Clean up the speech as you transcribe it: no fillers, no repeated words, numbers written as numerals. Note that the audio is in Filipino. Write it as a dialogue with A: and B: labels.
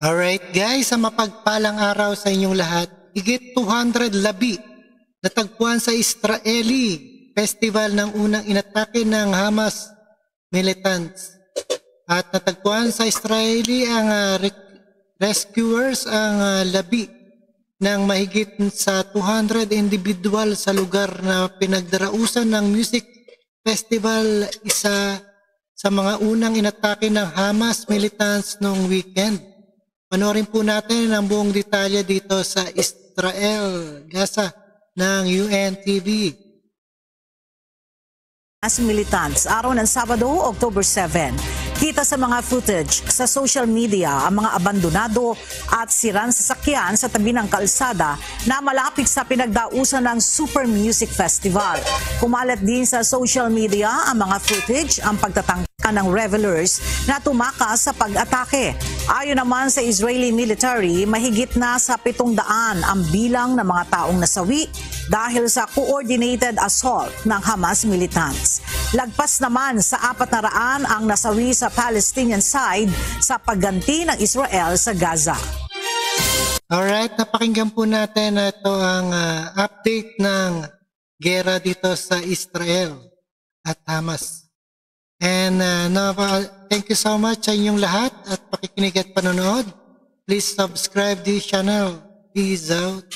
A: Alright guys, sa mapagpalang araw sa inyong lahat, higit 200 labi natagpuan sa Israeli festival ng unang inatake ng Hamas militants. At natagpuan sa Israeli ang rescuers ang labi ng mahigit sa 200 individual sa lugar na pinagdarausan ng music festival, isa sa mga unang inatake ng Hamas militants noong weekend. Panoorin po natin ang buong detalye dito sa Israel, Gaza ng UNTV.
B: As militants, araw ng Sabado, October 7. Kita sa mga footage sa social media ang mga abandonado at sirang sasakyan sa tabi ng kalsada na malapit sa pinagdausan ng Super Music Festival. Kumalat din sa social media ang mga footage ang pagtatangka ng revelers na tumakas sa pag-atake. Ayon naman sa Israeli military, mahigit na sa 700 ang bilang ng mga taong nasawi dahil sa coordinated assault ng Hamas militants. Lagpas naman sa 400 ang nasawi sa Palestinian side sa pagganti ng Israel sa Gaza.
A: Alright, napakinggan po natin na ito ang update ng gera dito sa Israel at Hamas. And thank you so much sa inyong lahat at pakikinig at panonood. Please subscribe this channel. Peace out.